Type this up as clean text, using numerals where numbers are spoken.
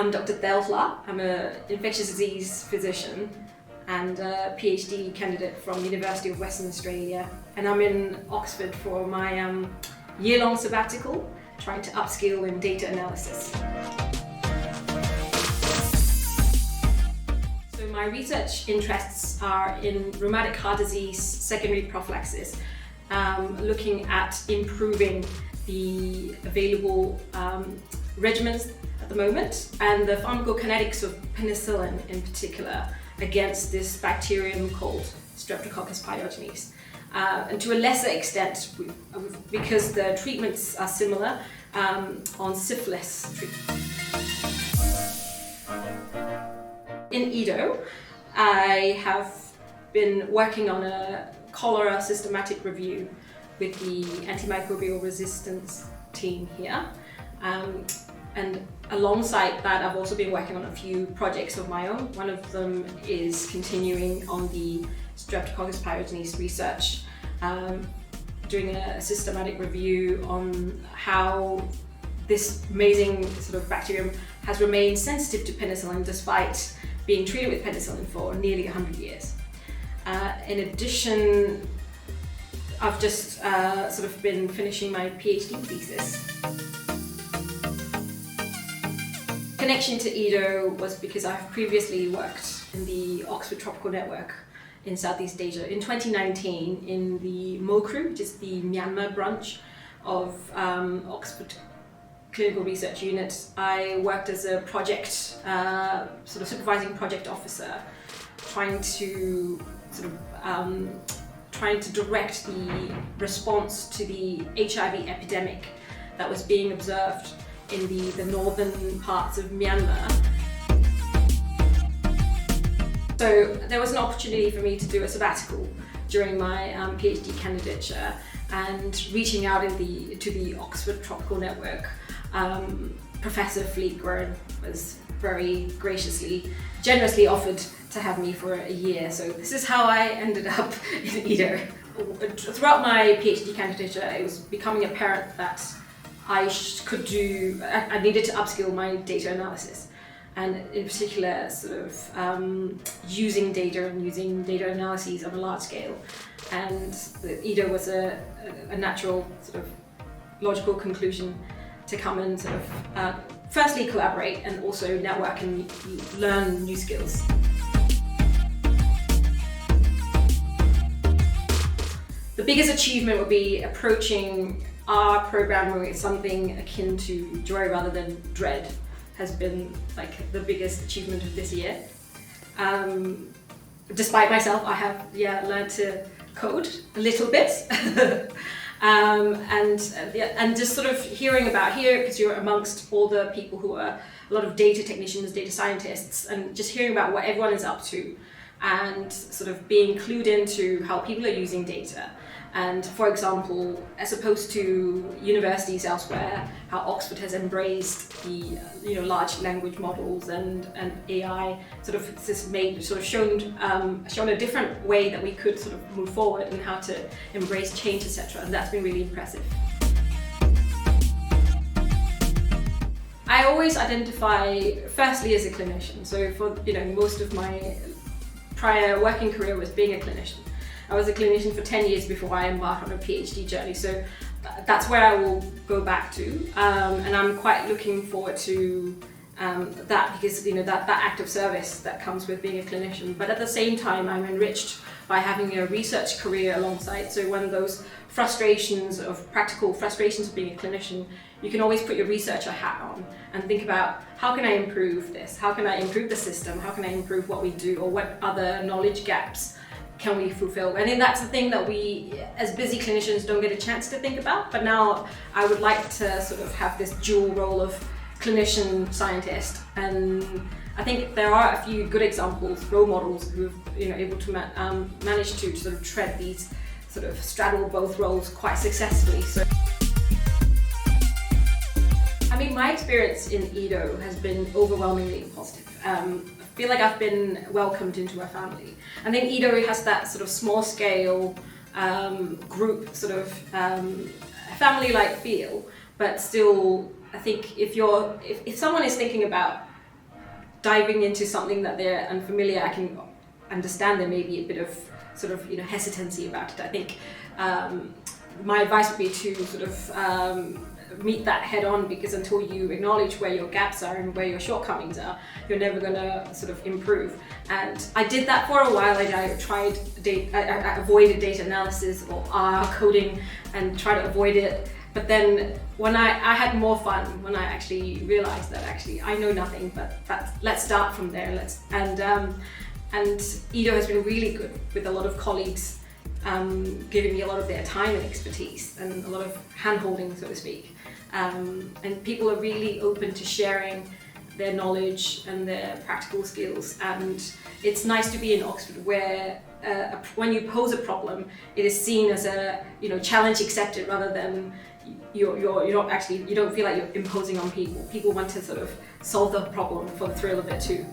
I'm Dr. Thel Hla. I'm an infectious disease physician and a PhD candidate from the University of Western Australia. And I'm in Oxford for my year-long sabbatical, trying to upskill in data analysis. So my research interests are in rheumatic heart disease secondary prophylaxis, looking at improving the available regimens at the moment and the pharmacokinetics of penicillin in particular against this bacterium called Streptococcus pyogenes. And to a lesser extent, because the treatments are similar, on syphilis treatment. In IDDO, I have been working on a cholera systematic review with the antimicrobial resistance team here. And alongside that, I've also been working on a few projects of my own. One of them is continuing on the Streptococcus pyogenes research, doing a systematic review on how this amazing sort of bacterium has remained sensitive to penicillin despite being treated with penicillin for nearly 100 years. In addition, I've just sort of been finishing my PhD thesis. Connection to IDDO was because I've previously worked in the Oxford Tropical Network in Southeast Asia. In 2019, in the MOCRU, which is the Myanmar branch of Oxford Clinical Research Unit, I worked as a project, sort of supervising project officer, trying to direct the response to the HIV epidemic that was being observed in the northern parts of Myanmar. So there was an opportunity for me to do a sabbatical during my PhD candidature, and reaching out to the Oxford Tropical Network, Professor Fleetgren was very generously offered to have me for a year. So this is how I ended up in IDDO. Throughout my PhD candidature, it was becoming apparent that I needed to upskill my data analysis, and in particular sort of using data and using data analyses on a large scale. And the IDDO was a natural sort of logical conclusion to come and sort of firstly collaborate and also network and learn new skills. The biggest achievement would be approaching our program with something akin to joy rather than dread has been like the biggest achievement of this year. Despite myself, I have learned to code a little bit. And just sort of hearing about here, because you're amongst all the people who are a lot of data technicians, data scientists, and just hearing about what everyone is up to and sort of being clued into how people are using data. And for example, as opposed to universities elsewhere, how Oxford has embraced the large language models and AI, shown a different way that we could sort of move forward and how to embrace change, etc. And that's been really impressive. I always identify firstly as a clinician. So for most of my prior working career was being a clinician. I was a clinician for 10 years before I embarked on a PhD journey, so that's where I will go back to, and I'm quite looking forward to that, because that act of service that comes with being a clinician. But at the same time, I'm enriched by having a research career alongside. So when those practical frustrations of being a clinician, you can always put your researcher hat on and think about, how can I improve this? How can I improve the system? How can I improve what we do, or what other knowledge gaps can we fulfill? I think that's the thing that we, as busy clinicians, don't get a chance to think about. But now I would like to sort of have this dual role of clinician, scientist. And I think there are a few good examples, role models, who've able to manage to sort of tread these, sort of straddle both roles quite successfully. So, I mean, my experience in IDDO has been overwhelmingly positive. I feel like I've been welcomed into a family. I think IDDO has that sort of small scale group, sort of family-like feel, but still, I think if someone is thinking about diving into something that they're unfamiliar, I can understand there may be a bit of sort of hesitancy about it. I think my advice would be to sort of meet that head on, because until you acknowledge where your gaps are and where your shortcomings are, you're never going to sort of improve. And I did that for a while. I tried I avoided data analysis or R coding and tried to avoid it. But then when I had more fun when I actually realized that actually I know nothing, but let's start from there. And IDDO has been really good with a lot of colleagues giving me a lot of their time and expertise and a lot of hand-holding, so to speak. And people are really open to sharing their knowledge and their practical skills. And it's nice to be in Oxford where when you pose a problem, it is seen as a challenge accepted, rather than you don't feel like you're imposing on people. People want to sort of solve the problem for the thrill of it too.